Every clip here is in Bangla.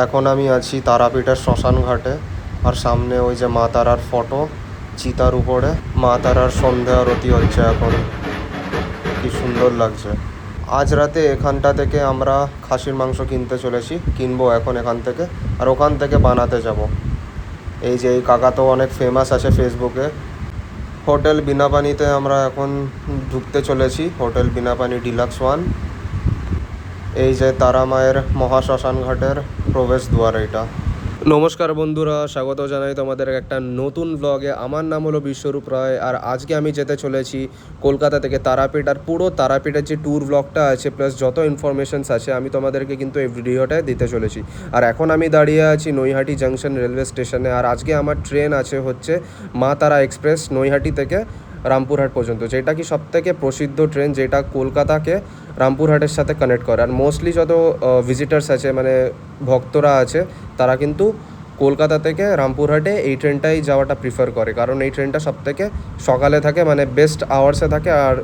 এখন আমি আছি তারাপীঠের শ্মশান ঘাটে, আর সামনে ওই যে মা তারার ফটো চিতার উপরে। মা তারার সন্ধ্যা আরতি হচ্ছে এখন, কি সুন্দর লাগছে। আজ রাতে এখানটা থেকে আমরা খাসির মাংস কিনবো এখন এখান থেকে, আর ওখান থেকে বানাতে যাব। এই যে এই কাকা তো অনেক ফেমাস আছে ফেসবুকে। হোটেল বিনাপানিতে আমরা এখন ঢুকতে চলেছি, হোটেল বিনাপানি ডিলাক্স 1। এই যে তারা মায়ের মহাশ্মশান ঘাটের প্রবেশ দ্বার এটা। নমস্কার বন্ধুরা, স্বাগত জানাই তোমাদের একটা নতুন ব্লগে। আমার নাম হলো বিশ্বরূপ রায়, আর আজকে আমি যেতে চলেছি কলকাতা থেকে তারাপীঠ। আর পুরো তারাপীঠের যে ট্যুর ব্লগটা আছে প্লাস যত ইনফরমেশনস আছে আমি তোমাদেরকে কিন্তু এই ভিডিওটায় দিতে চলেছি। আর এখন আমি দাঁড়িয়ে আছি নৈহাটি জাংশন রেলওয়ে স্টেশনে, আর আজকে আমার ট্রেন আছে হচ্ছে মা তারা এক্সপ্রেস নৈহাটি থেকে রামপুরহাট পর্যন্ত, যেটা কি সবথেকে প্রসিদ্ধ ট্রেন, যেটা কলকাতাকে রামপুরহাটের সাথে কানেক্ট করে। আর মোস্টলি যত ভিজিটার্স আছে মানে ভক্তরা আছে তারা কিন্তু কলকাতা থেকে রামপুরহাটে এই ট্রেনটাই যাওয়াটা প্রিফার করে, কারণ এই ট্রেনটা সবথেকে সকালে থাকে, মানে বেস্ট আওয়ার্সে থাকে, আর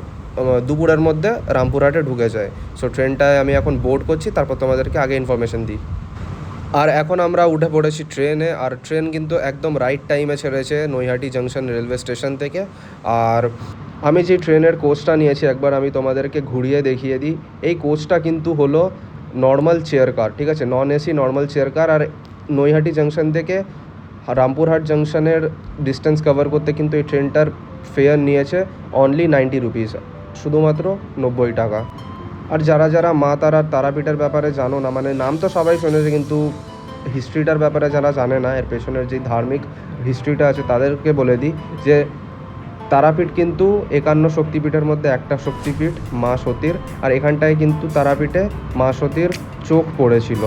দুপুরের মধ্যে রামপুরহাটে ঢুকে যায়। সো ট্রেনটায় আমি এখন বোর্ড করছি, তারপর তোমাদেরকে আগে ইনফরমেশন দিই। আর এখন আমরা উঠে পড়েছি ট্রেনে, আর ট্রেন কিন্তু একদম রাইট টাইমে ছেড়েছে নৈহাটি জাংশন রেলওয়ে স্টেশন থেকে। আর আমি যে ট্রেনের কোচটা নিয়েছি একবার আমি তোমাদেরকে ঘুরিয়ে দেখিয়ে দিই। এই কোচটা কিন্তু হলো নর্মাল চেয়ার কার, ঠিক আছে, non AC normal chair car. আর নৈহাটি জাংশন থেকে রামপুরহাট জাংশনের ডিস্টেন্স কভার করতে কিন্তু এই ট্রেনটার ফেয়ার নিয়েছে অনলি 90 রুপিস, শুধুমাত্র 90 টাকা। আর যারা যারা মা তারার তারাপীঠের ব্যাপারে জানো না, মানে নাম তো সবাই শুনেছে কিন্তু হিস্ট্রিটার ব্যাপারে যারা জানে না, এর পেছনের যে ধার্মিক হিস্ট্রিটা আছে তাদেরকে বলে দিই যে তারাপীঠ কিন্তু 51 শক্তিপীঠের মধ্যে একটা শক্তিপীঠ মা সতীর। আর এখানটায় কিন্তু তারাপীঠে মা সতীর চোখ পড়েছিল,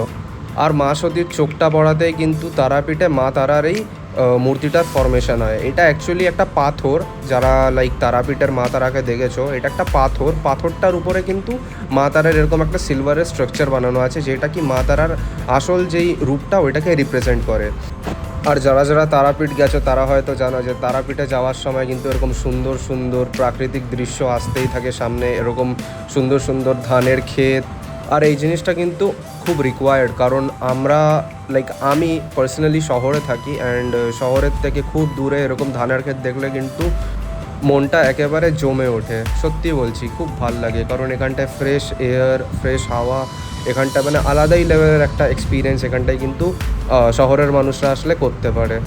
আর মা সতীর চোখটা পড়াতেই কিন্তু তারাপীঠে মা তারার এই মূর্তিটার ফরমেশন হয়। এটা অ্যাকচুয়ালি একটা পাথর, যারা লাইক তারাপীঠের মা তারাকে দেখেছো, এটা একটা পাথরটার উপরে কিন্তু মা তারার এরকম একটা সিলভারের স্ট্রাকচার বানানো আছে, যেটা কি মা তারার আসল যেই রূপটা ওইটাকে রিপ্রেজেন্ট করে। আর যারা যারা তারাপীঠ গেছো তারা হয়তো জানো যে তারাপীঠে যাওয়ার সময় কিন্তু এরকম সুন্দর সুন্দর প্রাকৃতিক দৃশ্য আসতেই থাকে সামনে, এরকম সুন্দর সুন্দর ধানের ক্ষেত। আর এই জিনিসটা কিন্তু খুব রিকোয়ার্ড, কারণ আমরা আমি পার্সোনালি শহরে থাকি, অ্যান্ড শহরের থেকে খুব দূরে এরকম ধানের ক্ষেত দেখলে কিন্তু মনটা একেবারে জমে ওঠে। সত্যি বলছি, খুব ভাল লাগে, কারণ এখানটায় ফ্রেশ এয়ার, ফ্রেশ হাওয়া, এখানটা মানে আলাদাই লেভেলের একটা এক্সপিরিয়েন্স এখানটায় কিন্তু শহরের মানুষরা আসলে করতে পারে।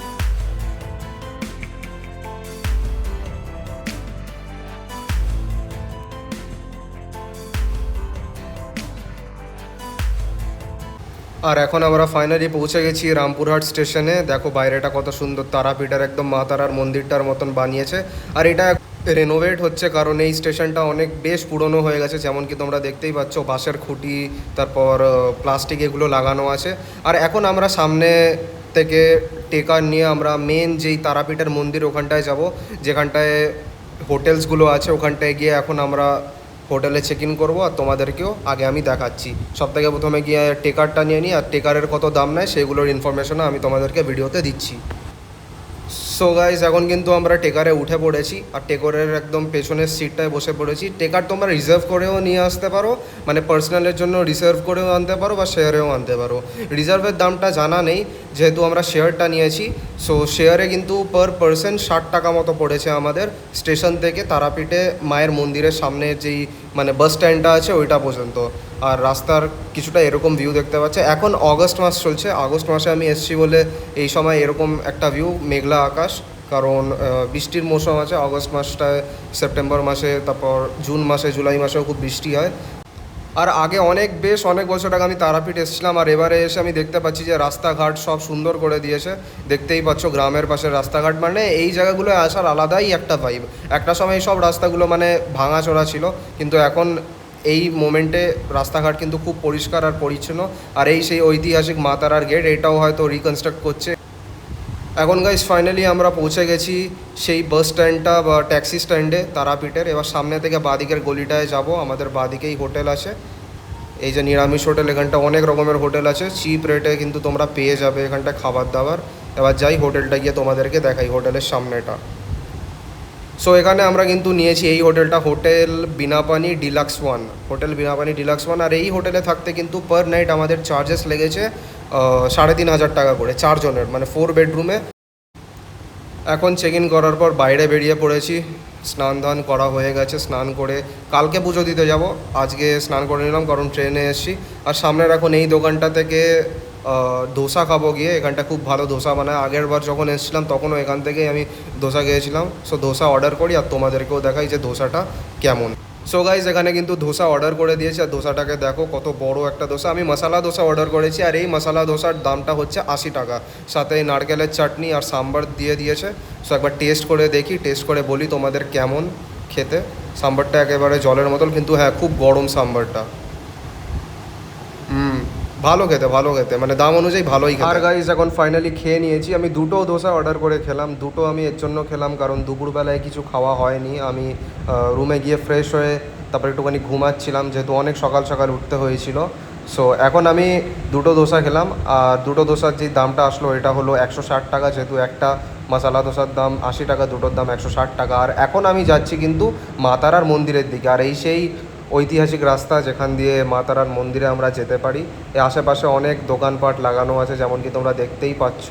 আর এখন আমরা ফাইনালি পৌঁছে গেছি রামপুরহাট স্টেশনে। দেখো বাইরেটা কত সুন্দর, তারাপীঠের একদম মা তারার মন্দিরটার মতন বানিয়েছে। আর এটা রেনোভেট হচ্ছে, কারণ এই স্টেশনটা অনেক বেশ পুরনো হয়ে গেছে, যেমন কি তোমরা দেখতেই পাচ্ছ বাঁশের খুঁটি, তারপর প্লাস্টিক এগুলো লাগানো আছে। আর এখন আমরা সামনে থেকে টেকার নিয়ে আমরা মেন যেই তারাপীঠের মন্দির ওখানটায় যাব, যেখানটায় হোটেলসগুলো আছে ওখানটায় গিয়ে এখন আমরা হোটেলে চেক ইন করবো, আর তোমাদেরকেও আগে আমি দেখাচ্ছি। সব থেকে প্রথমে গিয়ে টেকারটা নিয়ে নিই, আর টেকারের কত দাম নেয় সেগুলোর ইনফরমেশনও আমি তোমাদেরকে ভিডিওতে দিচ্ছি। সো গাইজ, এখন কিন্তু আমরা টেকারে উঠে পড়েছি, আর টেকারের একদম পেছনের সিটটায় বসে পড়েছি। টেকার তোমরা রিজার্ভ করেও নিয়ে আসতে পারো, মানে পার্সোনালের জন্য রিজার্ভ করেও আনতে পারো বা শেয়ারেও আনতে পারো। রিজার্ভের দামটা জানা নেই, যেহেতু আমরা শেয়ারটা নিয়েছি। সো শেয়ারে কিন্তু পার পার্সন 60 টাকা মতো পড়েছে আমাদের, স্টেশন থেকে তারাপীঠে মায়ের মন্দিরের সামনে যেই মানে বাস স্ট্যান্ডটা আছে ওইটা পর্যন্ত। আর রাস্তার কিছুটা এরকম ভিউ দেখতে পাচ্ছে। এখন অগস্ট মাস চলছে, আগস্ট মাসে আমি এসেছি বলে এই সময় এরকম একটা ভিউ, মেঘলা আকাশ, কারণ বৃষ্টির মৌসুম আছে আগস্ট মাসটায়, সেপ্টেম্বর মাসে, তারপর জুন মাসে, জুলাই মাসেও খুব বৃষ্টি হয়। আর আগে অনেক বছর আগে আমি তারাপীঠ এসেছিলাম, আর এবারে এসে আমি দেখতে পাচ্ছি যে রাস্তাঘাট সব সুন্দর করে দিয়েছে। দেখতেই পাচ্ছ গ্রামের পাশে রাস্তাঘাট, মানে এই জায়গাগুলোয় আসার আলাদাই একটা ভাইব। একটা সময় সব রাস্তাগুলো মানে ভাঙাচোরা ছিল, কিন্তু এখন এই মোমেন্টে রাস্তাঘাট কিন্তু খুব পরিষ্কার আর পরিচ্ছন্ন। আর এই সেই ঐতিহাসিক মা তারার গেট, এটাও হয়তো রিকনস্ট্রাক্ট করছে। এখন গাইস ফাইনালি আমরা পৌঁছে গেছি সেই বাস স্ট্যান্ডটা বা ট্যাক্সি স্ট্যান্ডে তারাপীঠের। এবার সামনে থেকে বাঁদিকের গলিটায় যাব, আমাদের বাঁদিকেই হোটেল আছে, এই যে নিরামিষ হোটেল। এখানটা অনেক রকমের হোটেল আছে, চিপ রেটে কিন্তু তোমরা পেয়ে যাবে এখানটা খাবার দাবার। এবার যাই হোটেলটা গিয়ে তোমাদেরকে দেখাই, হোটেলের সামনেটা। সো এখানে আমরা কিন্তু নিয়েছি এই হোটেলটা, hotel Binapani deluxe one, hotel Binapani deluxe one. আর এই হোটেলে থাকতে কিন্তু পার নাইট আমাদের চার্জেস লেগেছে 3,500 টাকা করে, 4 জনের, মানে 4 বেডরুমে। এখন চেক ইন করার পর বাইরে বেরিয়ে পড়েছি, স্নান ধান করা হয়ে গেছে, স্নান করে কালকে পুজো দিতে যাব, আজকে স্নান করে নিলাম কারণ ট্রেনে এসেছি। আর সামনের এখন এই দোকানটা থেকে ধোসা খাবো গিয়ে, এখানটা খুব ভালো ধোসা বানায়, আগের বার যখন এসেছিলাম তখনও এখান থেকেই আমি ধোসা খেয়েছিলাম। সো ধোসা অর্ডার করি আর তোমাদেরকেও দেখাই যে ধোসাটা কেমন। সো গাইজ এখানে কিন্তু ধোসা অর্ডার করে দিয়েছি, আর ধোসাটাকে দেখো কত বড় একটা ধোসা। আমি মশলা ধোসা অর্ডার করেছি, আর এই মশলা ধোসার দামটা হচ্ছে 80 টাকা, সাথে নারকেলের চাটনি আর সাম্বার দিয়ে দিয়েছে। সো একবার টেস্ট করে দেখি, টেস্ট করে বলি তোমাদের কেমন খেতে। সাম্বারটা একেবারে জলের মতন, কিন্তু হ্যাঁ খুব গরম সাম্বারটা। ভালো খেতে, ভালো খেতে, মানে দাম অনুযায়ী ভালোই খেতে। আর গাইজ এখন ফাইনালি খেয়ে নিয়েছি। আমি দুটো ধোসা অর্ডার করে খেলাম, দুটো আমি এর জন্য খেলাম কারণ দুপুরবেলায় কিছু খাওয়া হয়নি। আমি রুমে গিয়ে ফ্রেশ হয়ে তারপর একটুখানি ঘুমাচ্ছিলাম, যেহেতু অনেক সকাল সকাল উঠতে হয়েছিল। সো এখন আমি দুটো ধোসা খেলাম, আর দুটো ধোসার যে দামটা আসলো এটা হলো 160 টাকা, যেহেতু একটা মশলা ধোসার দাম 80 টাকা, দুটোর দাম 160 টাকা। আর এখন আমি যাচ্ছি কিন্তু মা তারার মন্দিরের দিকে, আর এই সেই ঐতিহাসিক রাস্তা যেখান দিয়ে মা তারার মন্দিরে আমরা যেতে পারি। এর আশেপাশে অনেক দোকানপাট লাগানো আছে, যেমন কি তোমরা দেখতেই পাচ্ছ।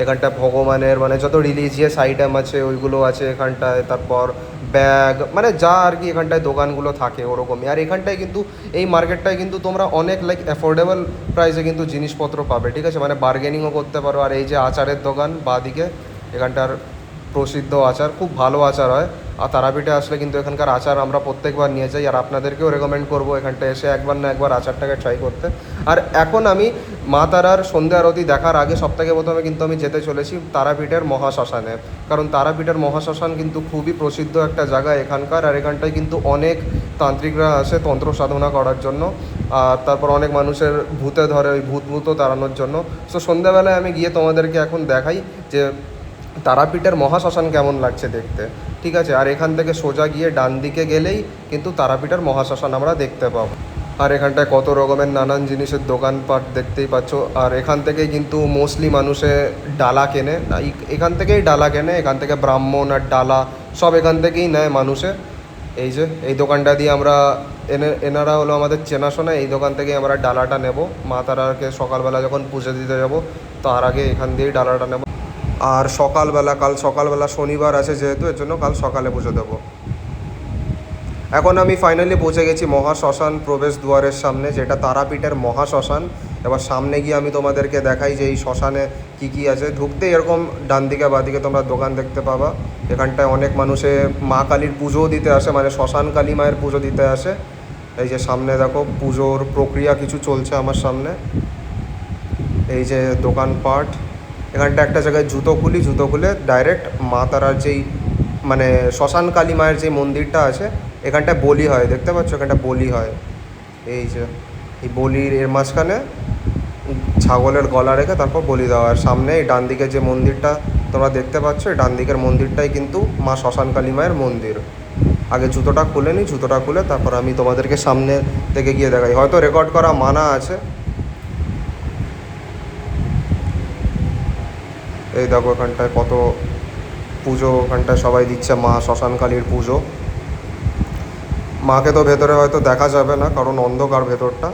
এখানটা ভগবানের মানে যত রিলিজিয়াস আইটেম আছে ওইগুলো আছে এখানটায়, তারপর ব্যাগ, মানে যা আর কি এখানটায় দোকানগুলো থাকে ওরকমই। আর এখানটায় কিন্তু এই মার্কেটটায় কিন্তু তোমরা অনেক লাইক অ্যাফোর্ডেবল প্রাইসে কিন্তু জিনিসপত্র পাবে, ঠিক আছে, মানে বার্গেনিংও করতে পারো। আর এই যে আচারের দোকান বাঁদিকে, এখানটার প্রসিদ্ধ আচার, খুব ভালো আচার হয়। আর তারাপীঠে আসলে কিন্তু এখানকার আচার আমরা প্রত্যেকবার নিয়ে যাই, আর আপনাদেরকেও রেকমেন্ড করবো এখানটা এসে একবার না একবার আচারটাকে ট্রাই করতে। আর এখন আমি মা তারার সন্ধ্যা আরতি দেখার আগে সবথেকে প্রথমে কিন্তু আমি যেতে চলেছি তারাপীঠের মহাশ্মশানে, কারণ তারাপীঠের মহাশ্মশান কিন্তু খুবই প্রসিদ্ধ একটা জায়গা এখানকার। আর এখানটায় কিন্তু অনেক তান্ত্রিকরা আসে তন্ত্র সাধনা করার জন্য, আর তারপর অনেক মানুষের ভূতে ধরে, ওই ভূতও তাড়ানোর জন্য। সো সন্ধ্যাবেলায় আমি গিয়ে তোমাদেরকে এখন দেখাই যে তারাপীঠের মহাশ্মশান কেমন লাগছে দেখতে, ঠিক আছে। আর এখান থেকে সোজা গিয়ে ডান দিকে গেলেই কিন্তু তারাপীঠের মহাশ্মশান আমরা দেখতে পাবো। আর এখানটায় কত রকমের নানান জিনিসের দোকানপাট দেখতেই পাচ্ছ। আর এখান থেকেই কিন্তু মোস্টলি মানুষে ডালা কেনে, এখান থেকেই ডালা কেনে, এখান থেকে ব্রাহ্মণ আর ডালা সব এখান থেকেই নেয় মানুষে। এই যে এই দোকানটা দিয়ে আমরা এনারা হলো আমাদের চেনাশোনা, এই দোকান থেকেই আমরা ডালাটা নেব। মা তারাকে সকালবেলা যখন পুজো দিতে যাব তার আগে এখান দিয়েই ডালাটা নেব। আর সকালবেলা, কাল সকালবেলা শনিবার আছে যেহেতু, এর জন্য কাল সকালে পুজো দেবো। এখন আমি ফাইনালি পৌঁছে গেছি মহাশ্মশান প্রবেশ দুয়ারের সামনে, যেটা তারাপীঠের মহাশ্মশান। এবার সামনে গিয়ে আমি তোমাদেরকে দেখাই যে এই শ্মশানে কী কী আছে। ঢুকতেই এরকম ডান দিকে বাদিকে তোমরা দোকান দেখতে পাবা। এখানটায় অনেক মানুষে মা কালীর পুজোও দিতে আসে, মানে শ্মশান কালী মায়ের পুজো দিতে আসে। এই যে সামনে দেখো পুজোর প্রক্রিয়া কিছু চলছে আমার সামনে। এই যে দোকানপাট, এখানটা একটা জায়গায় জুতো খুলে ডাইরেক্ট মা তারার যেই মানে শ্মশান কালী মায়ের যে মন্দিরটা আছে এখানটায় বলি হয়, দেখতে পাচ্ছ এখানটা বলি হয়। এই যে এই বলির এর মাঝখানে ছাগলের গলা রেখে তারপর বলি দেওয়া। আর সামনে এই ডান দিকে যে মন্দিরটা তোমরা দেখতে পাচ্ছ, এই ডান দিকের মন্দিরটাই কিন্তু মা শ্মশান কালী মায়ের মন্দির। আগে জুতোটা খুলে নিই, জুতোটা খুলে তারপর আমি তোমাদেরকে সামনে থেকে গিয়ে দেখাই, হয়তো রেকর্ড করা মানা আছে। এই দেখো এখানটায় কত পুজো, ওখানটায় সবাই দিচ্ছে মা শ্মশানকালীর পুজো। মাকে তো ভেতরে হয়তো দেখা যাবে না কারণ অন্ধকার ভেতরটা।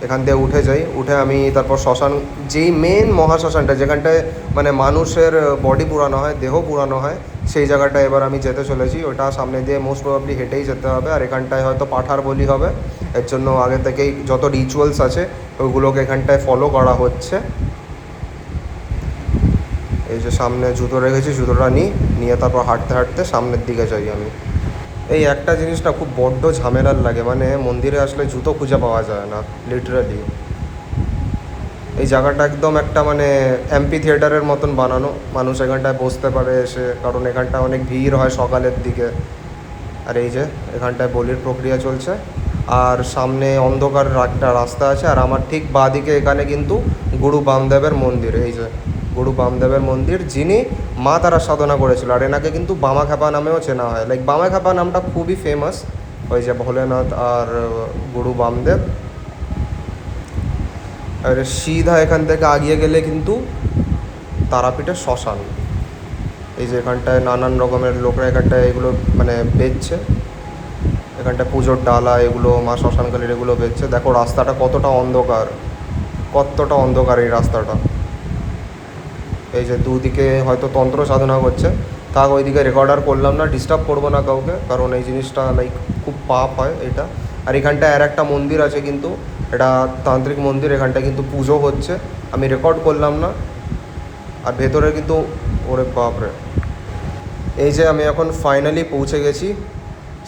এখান দিয়ে উঠে যাই, উঠে আমি তারপর শ্মশান, যেই মেন মহাশ্মশানটা যেখানটায় মানে মানুষের বডি পুরানো হয়, দেহ পুরানো হয়, সেই জায়গাটায় এবার আমি যেতে চলেছি। ওটা সামনে দিয়ে মোস্ট প্রবাবলি হেঁটেই যেতে হবে। আর এখানটায় হয়তো পাঠার বলি হবে, এর জন্য আগে থেকেই যত রিচুয়ালস আছে ওইগুলোকে এখানটায় ফলো করা হচ্ছে। এই যে সামনে জুতো রেখেছি, জুতোটা নিয়ে তারপর হাঁটতে হাঁটতে সামনের দিকে যাই আমি। এই একটা জিনিসটা খুব বড্ড ঝামেলার লাগে, মানে মন্দিরে আসলে জুতো খুঁজে পাওয়া যায় না লিটারালি। এই জায়গাটা একদম একটা মানে এমপি থিয়েটারের মতন বানানো, মানুষ এখানটায় বসতে পারে এসে, কারণ এখানটায় অনেক ভিড় হয় সকালের দিকে। আর এই যে এখানটায় বলির প্রক্রিয়া চলছে, আর সামনে অন্ধকার একটা রাস্তা আছে। আর আমার ঠিক বাঁদিকে এখানে কিন্তু গুরু বামদেবের মন্দির। এই যে গুরু বামদেবের মন্দির, যিনি মা তারা সাধনা করেছিল। আর এনাকে কিন্তু বামাখ্যাপা নামেও চেনা হয়, লাইক বামাখ্যাপা নামটা খুবই ফেমাস, ওই যে ভোলেনাথ আর গুরু বামদেব। আর সিধা এখান থেকে আগিয়ে গেলে কিন্তু তারাপীঠের শ্মশান। এই যে এখানটায় নানান রকমের লোকরা এখানটায় এগুলো মানে বেচছে, এখানটায় পুজোর ডালা এগুলো মা শ্মশানকালীর এগুলো বেচছে। দেখো রাস্তাটা কতটা অন্ধকার, কতটা অন্ধকার এই রাস্তাটা। এই যে দুদিকে হয়তো তন্ত্র সাধনা করছে, থাক ওইদিকে রেকর্ডার করলাম না, ডিস্টার্ব করবো না কাউকে, কারণ এই জিনিসটা লাইক খুব পাপ হয় এটা। আর এখানটায় আর একটা মন্দির আছে, কিন্তু এটা তান্ত্রিক মন্দির, এখানটায় কিন্তু পুজো হচ্ছে, আমি রেকর্ড করলাম না। আর ভেতরে কিন্তু ওরে বাপরে, এই যে আমি এখন ফাইনালি পৌঁছে গেছি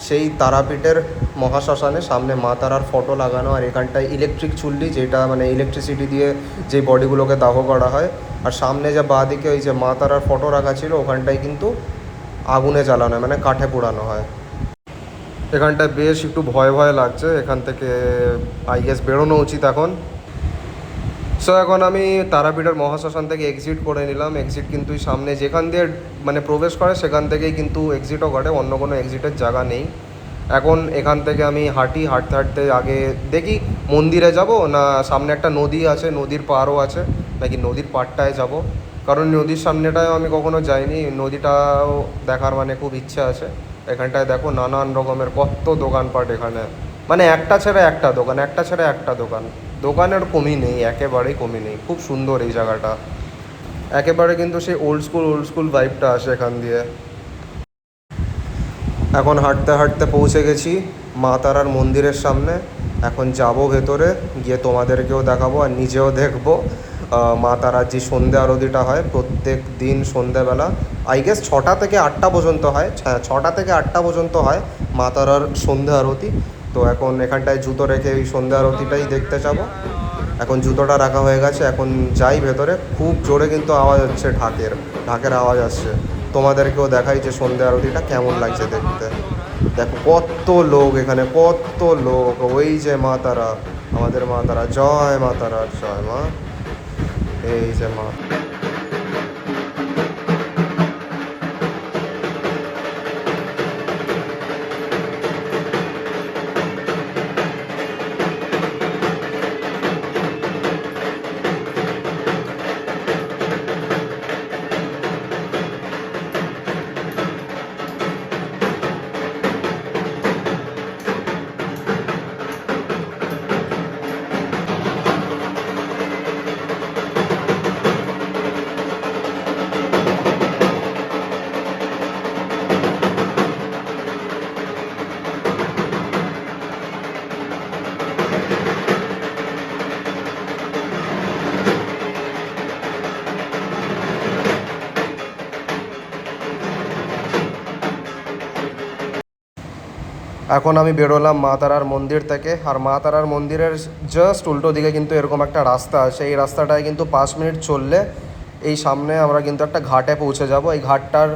সেই তারাপীঠের মহাশ্মশানে। সামনে মা তারার ফটো লাগানো, আর এখানটায় ইলেকট্রিক চুল্লি, যেটা মানে ইলেকট্রিসিটি দিয়ে যে বডিগুলোকে দাহ করা হয়। আর সামনে যে বাঁ দিকে ওই যে মা তারার ফটো রাখা ছিল, ওখানটায় কিন্তু আগুনে জ্বালানো হয়, মানে কাঠে পোড়ানো হয়। এখানটায় বেশ একটু ভয় ভয় লাগছে, এখান থেকে আই গেস বেরোনো উচিত এখন। সো এখন আমি তারাপীঠের মহাশ্মশান থেকে এক্সিট করে নিলাম। এক্সিট কিন্তু সামনে যেখান দিয়ে মানে প্রবেশ করে সেখান থেকেই কিন্তু এক্সিটও ঘটে, অন্য কোনো এক্সিটের জায়গা নেই। এখন এখান থেকে আমি হাঁটতে হাঁটতে আগে দেখি মন্দিরে যাব না সামনে একটা নদী আছে, নদীর পাড়ও আছে, নাকি নদীর পাড়টায় যাব। কারণ নদীর সামনেটাও আমি কখনো যাইনি, নদীটাও দেখার মানে খুব ইচ্ছা আছে। এখানটায় দেখো নানান রকমের কত দোকানপাট এখানে, মানে একটা ছেড়ে একটা দোকান, একটা ছেড়ে একটা দোকান, দোকানের কমই নেই, একেবারেই কমই নেই। খুব সুন্দর এই জায়গাটা, একেবারে কিন্তু সেই ওল্ড স্কুল ভাইবটা আসে এখান দিয়ে। এখন হাঁটতে হাঁটতে পৌঁছে গেছি মা তারার মন্দিরের সামনে। এখন যাব ভেতরে, গিয়ে তোমাদেরকেও দেখাবো আর নিজেও দেখবো মা তারার যে সন্ধ্যে আরতিটা হয় প্রত্যেক দিন সন্ধ্যেবেলা। আই গেস 6টা থেকে 8টা পর্যন্ত হয়, হ্যাঁ 6টা থেকে 8টা পর্যন্ত হয় মা তারার সন্ধ্যে আরতি। তো এখন এখানটায় জুতো রেখে ওই সন্ধ্যে আরতিটাই দেখতে যাব। এখন জুতোটা রাখা হয়ে গেছে, এখন যাই ভেতরে। খুব জোরে কিন্তু আওয়াজ হচ্ছে, ঢাকের আওয়াজ আসছে। তোমাদেরকেও দেখাই যে সন্ধ্যা আরতিটা কেমন লাগছে দেখতে। দেখো কত লোক এখানে, কত লোক। ওই যে মা তারা, আমাদের মা তারা, জয় মা তারা, জয় মা। এই যে মা, এখন আমি বেরোলাম মা তারার মন্দির থেকে। আর মা তারার মন্দিরের জাস্ট উল্টো দিকে কিন্তু এরকম একটা রাস্তা আছে, এই রাস্তাটায় কিন্তু 5 মিনিট চললে এই সামনে আমরা কিন্তু একটা ঘাটে পৌঁছে যাব। এই ঘাটটার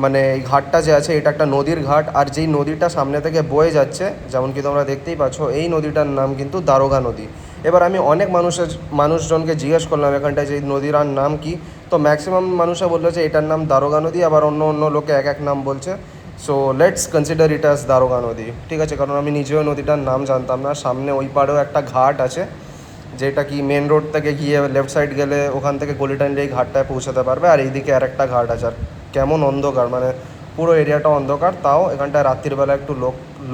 মানে এই ঘাটটা যে আছে এটা একটা নদীর ঘাট, আর যেই নদীটা সামনে থেকে বয়ে যাচ্ছে যেমন কি তোমরা দেখতেই পাচ্ছ, এই নদীটার নাম কিন্তু দারোগা নদী। এবার আমি অনেক মানুষজনকে জিজ্ঞেস করলাম এখানটায় যে নদীর নাম কি, তো ম্যাক্সিমাম মানুষরা বললো যে এটার নাম দারোগা নদী, আবার অন্য অন্য লোকে এক এক নাম বলছে। So let's consider it as দারোগা নদী, ঠিক আছে? কারণ আমি নিজেও নদীটার নাম জানতাম না। সামনে ওই পাড়েও একটা ঘাট আছে, যেটা কি মেন রোড থেকে গিয়ে লেফট সাইড গেলে ওখান থেকে গলিটান এই ঘাটটায় পৌঁছাতে পারবে। আর এইদিকে আর একটা ঘাট আছে। আর কেমন অন্ধকার, মানে পুরো এরিয়াটা অন্ধকার, তাও এখানটায় রাত্রিবেলা একটু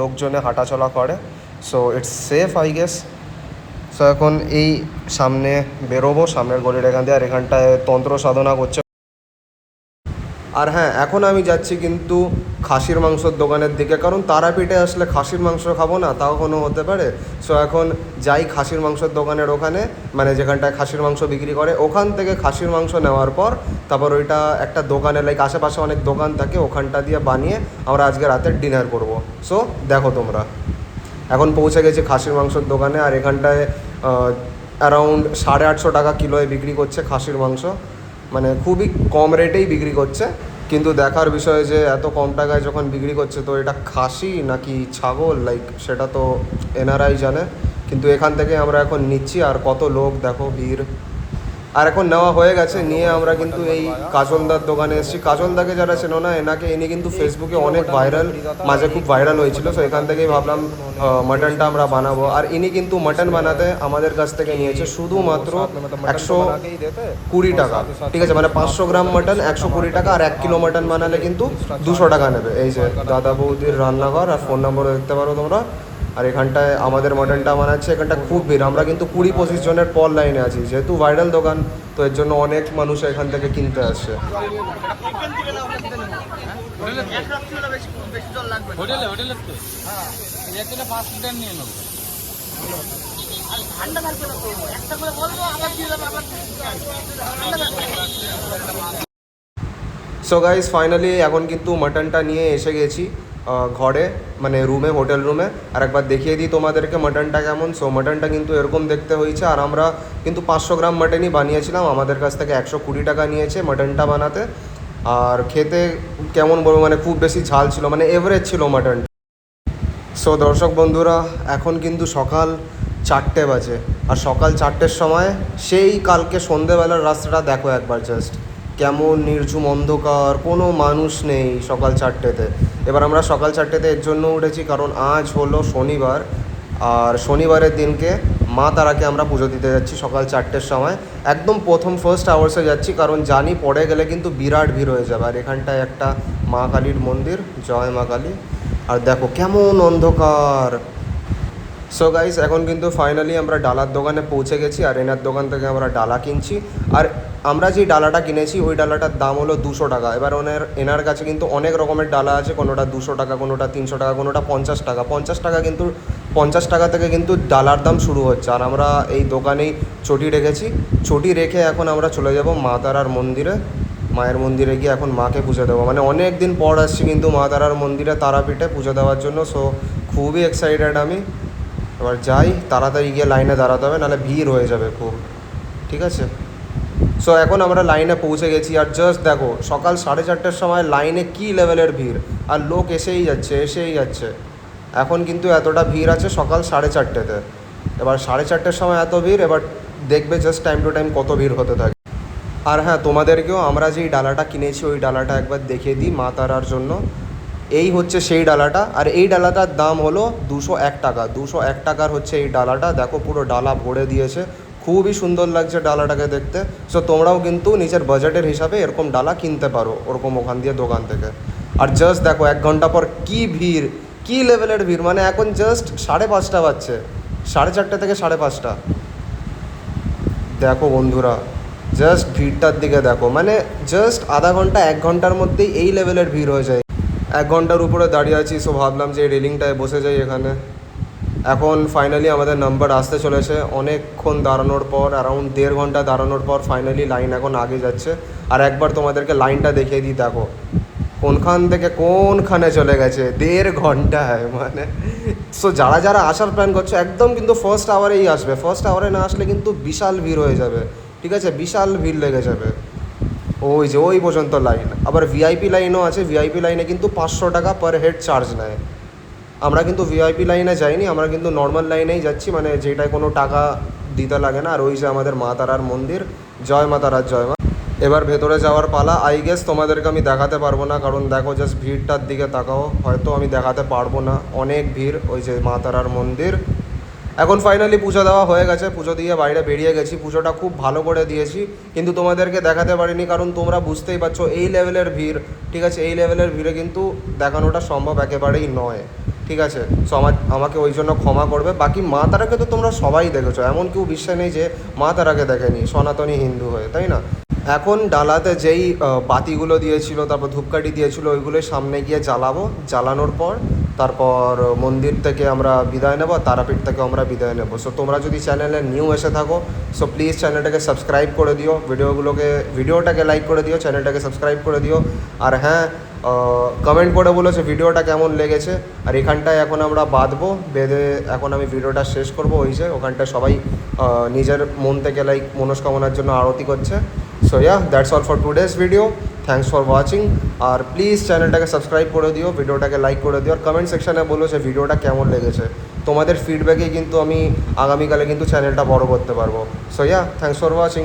লোকজনে হাঁটাচলা করে। So it's safe I guess. So এখন এই সামনে বেরোবো, সামনের গলির এখান দিয়ে। আর এখানটায় তন্ত্র সাধনা করছে। আর হ্যাঁ, এখন আমি যাচ্ছি কিন্তু খাসির মাংসর দোকানের দিকে, কারণ তারাপীঠে আসলে খাসির মাংস খাবো না তাও কোনো হতে পারে। সো এখন যাই খাসির মাংসের দোকানের ওখানে, মানে যেখানটায় খাসির মাংস বিক্রি করে, ওখান থেকে খাসির মাংস নেওয়ার পর তারপর ওইটা একটা দোকানে লাইক আশেপাশে অনেক দোকান থাকে, ওখানটা দিয়ে বানিয়ে আমরা আজকে রাতের ডিনার করব। সো দেখো তোমরা, এখন পৌঁছে গেছি খাসির মাংসর দোকানে। আর এখানটায় অ্যারাউন্ড 850 টাকা কিলোয় বিক্রি করছে খাসির মাংস, মানে খুবই কম রেটেই বিক্রি করছে। কিন্তু দেখার বিষয় যে এত কম টাকায় যখন বিক্রি করছে, তো এটা খাসি নাকি ছাগল লাইক সেটা তো এনারাই জানে। কিন্তু এখান থেকে আমরা এখন নিচ্ছি। আর কত লোক দেখো, ভিড় আর এখন নেওয়া হয়ে গেছে, নিয়ে আমরা কিন্তু এই কাজলদার দোকানে এসেছি। কাজলদাকে যারা চেনো না, ইনি কিন্তু ফেসবুকে অনেক ভাইরাল, মাঝে খুব ভাইরাল হয়েছিল। সো এখান থেকেই ভাবলাম মাটনটা আমরা বানাবো। আর ইনি কিন্তু মাটন বানাতে আমাদের কাছ থেকে নিয়েছে শুধুমাত্র 120 টাকা, ঠিক আছে, মানে 500 গ্রাম মাটন 120 টাকা, আর 1 কিলো মাটন বানালে কিন্তু 200 টাকা নেবে। এই যে দাদা বৌদির রান্নাঘর, আর ফোন নম্বরও দেখতে পারো তোমরা। আর এখানটায় আমাদের মটনটা বানাচ্ছে, এখানটা খুব ভিড়, আমরা কিন্তু 20-25 জনের পর লাইনে আছি, যেহেতু ভাইরাল দোকান, তো এর জন্য অনেক মানুষ এখান থেকে কিনতে আসছে। সো গাইস ফাইনালি এখন কিন্তু মাটনটা নিয়ে এসে গেছি ঘরে, মানে রুমে, হোটেল রুমে। আর একবার দেখিয়ে দিই তোমাদেরকে মাটনটা কেমন। সো মাটনটা কিন্তু এরকম দেখতে হয়েছে, আর আমরা কিন্তু 500 গ্রাম মাটনই বানিয়েছিলাম, আমাদের কাছ থেকে 120 টাকা নিয়েছে মাটনটা বানাতে। আর খেতে কেমন বলবো, মানে খুব বেশি ঝাল ছিল, মানে এভারেজ ছিল মাটন। সো দর্শক বন্ধুরা, এখন কিন্তু সকাল 4টে বাজে, আর সকাল 4টের সময় সেই কালকে সন্ধেবেলার রাস্তাটা দেখো একবার, জাস্ট কেমন নির্ঝুম অন্ধকার, কোনো মানুষ নেই সকাল 4টেতে। এবার আমরা সকাল 4টেতে এর জন্য উঠেছি কারণ আজ হলো শনিবার, আর শনিবারের দিনকে মা তারাকে আমরা পুজো দিতে যাচ্ছি সকাল 4টের সময়। একদম প্রথম ফার্স্ট আওয়ার্সে যাচ্ছি, কারণ জানি পড়ে গেলে কিন্তু বিরাট ভিড় হয়ে যাবে। আর এখানটায় একটা মা কালীর মন্দির, জয় মা কালী। আর দেখো কেমন অন্ধকার। সো গাইস এখন কিন্তু ফাইনালি আমরা ডালার দোকানে পৌঁছে গেছি, আর এনার দোকান থেকে আমরা ডালা কিনছি। আর আমরা যেই ডালাটা কিনেছি ওই ডালাটার দাম হলো 200 টাকা। এবার এনার কাছে কিন্তু অনেক রকমের ডালা আছে, কোনোটা 200 টাকা, কোনোটা 300 টাকা, কোনোটা 50 টাকা। 50 টাকা কিন্তু 50 টাকা থেকে কিন্তু ডালার দাম শুরু হচ্ছে। আর আমরা এই দোকানেই চটি রেখেছি, চটি রেখে এখন আমরা চলে যাব মা তারার মন্দিরে। মায়ের মন্দিরে গিয়ে এখন মাকে পুজো দেবো, মানে অনেক দিন পর আসছি কিন্তু মা তারার মন্দিরে, তারাপীঠে পুজো দেওয়ার জন্য। সো খুবই এক্সাইটেড আমি। এবার যাই, তাড়াতাড়ি গিয়ে লাইনে দাঁড়াতে হবে, নাহলে ভিড় হয়ে যাবে খুব, ঠিক আছে। সো এখন আমরা লাইনে পৌঁছে গেছি, আর জাস্ট দেখো সকাল 4:30টার সময় লাইনে কী লেভেলের ভিড়, আর লোক এসেই যাচ্ছে। এখন কিন্তু এতটা ভিড় আছে সকাল 4:30তে। এবার 4:30টার সময় এত ভিড়, এবার দেখবে জাস্ট টাইম টু টাইম কত ভিড় হতে থাকে। আর হ্যাঁ, তোমাদেরকেও আমরা যেই ডালাটা কিনেছি ওই ডালাটা একবার দেখিয়ে দিই মা তারার জন্য। এই হচ্ছে সেই ডালাটা, আর এই ডালাটার দাম হলো 201 টাকা। 201 টাকার হচ্ছে এই ডালাটা। দেখো পুরো ডালা ভরে দিয়েছে, খুবই সুন্দর লাগছে ডালাটাকে দেখতে। সো তোমরাও কিন্তু নিজের বাজেটের হিসাবে এরকম ডালা কিনতে পারো ওরকম ওখান দিয়ে দোকান থেকে। আর জাস্ট দেখো 1 ঘন্টা পর কী ভিড়, কী লেভেলের ভিড়, মানে এখন জাস্ট 5:30 বাজছে, 4:30 থেকে 5:30। দেখো বন্ধুরা, জাস্ট ভিড়টার দিকে দেখো, মানে জাস্ট আধা ঘন্টা 1 ঘন্টার মধ্যেই এই লেভেলের ভিড় হয়ে যায়। 1 ঘন্টার উপরে দাঁড়িয়ে আছি, সো ভাবলাম যে রেলিংটায় বসে যাই এখানে। এখন ফাইনালি আমাদের নাম্বার আসতে চলেছে, অনেকক্ষণ দাঁড়ানোর পর, অ্যারাউন্ড 1.5 ঘন্টা দাঁড়ানোর পর ফাইনালি লাইন এখন আগে যাচ্ছে। আর একবার তোমাদেরকে লাইনটা দেখিয়ে দিই, দেখো কোনখান থেকে কোনখানে চলে গেছে 1.5 ঘন্টায়, মানে। সো যারা যারা আসার প্ল্যান করছো একদম কিন্তু ফার্স্ট আওয়ারেই আসবে, ফার্স্ট আওয়ারে না আসলে কিন্তু বিশাল ভিড় হয়ে যাবে, ঠিক আছে, বিশাল ভিড় লেগে যাবে। ওই যে ওই পর্যন্ত লাইন, আবার ভিআইপি লাইনও আছে। ভিআইপি লাইনে কিন্তু 500 টাকা পার হেড চার্জ নেয়। আমরা কিন্তু ভিআইপি লাইনে যাইনি, আমরা কিন্তু নর্মাল লাইনেই যাচ্ছি, মানে যেটায় কোনো টাকা দিতে লাগে না। আর ওই যে আমাদের মা তারার মন্দির, জয় মা তারার জয় মা। এবার ভেতরে যাওয়ার পালা। আই গেস তোমাদেরকে আমি দেখাতে পারবো না, কারণ দেখো জাস্ট ভিড়টার দিকে তাকাও, হয়তো আমি দেখাতে পারবো না, অনেক ভিড়। ওই যে মা তারার মন্দির। এখন ফাইনালি পুজো দেওয়া হয়ে গেছে, পুজো দিয়ে বাইরে বেরিয়ে গেছি। পুজোটা খুব ভালো করে দিয়েছি, কিন্তু তোমাদেরকে দেখাতে পারিনি, কারণ তোমরা বুঝতেই পারছো এই লেভেলের ভিড়, ঠিক আছে, এই লেভেলের ভিড়ে কিন্তু দেখানোটা সম্ভব একেবারেই নয়, ঠিক আছে। সো আমাকে ওই জন্য ক্ষমা করবে। বাকি মা তারাকে তো তোমরা সবাই দেখেছো, এমন কেউ বিশ্বাস নেই যে মা তারাকে দেখেনি, সনাতনী হিন্দু হয়ে, তাই না। এখন ডালাতে যেই বাতিগুলো দিয়েছিল, তারপর ধূপকাঠি দিয়েছিল, ওইগুলোই সামনে গিয়ে জ্বালাবো। জ্বালানোর পর তারপর মন্দির থেকে আমরা বিদায় নেব, তারাপীঠ থেকে আমরা বিদায় নেব। সো তোমরা যদি চ্যানেলে নিউ এসে থাকো, সো প্লিজ চ্যানেলটাকে সাবস্ক্রাইব করে দিও, ভিডিওটাকে লাইক করে দিও, চ্যানেলটাকে সাবস্ক্রাইব করে দিও। আর হ্যাঁ, কমেন্ট করে বলো যে ভিডিওটা কেমন লেগেছে। আর এখানটায় এখন আমরা বাঁধবো, বেঁধে এখন আমি ভিডিওটা শেষ করব। ওই যে ওখানটায় সবাই নিজের মন থেকে লাইক মনস্কামনার জন্য আরতি করছে। So yeah, that's all for today's video. Thanks for watching. আর প্লিজ চ্যানেলটাকে সাবস্ক্রাইব করে দিও, ভিডিওটাকে লাইক করে দিও, আর কমেন্ট সেকশানে বলো যে ভিডিওটা কেমন লেগেছে। তোমাদের ফিডব্যাকেই কিন্তু আমি আগামীকালে কিন্তু চ্যানেলটা বড় করতে পারবো। So yeah, thanks for watching.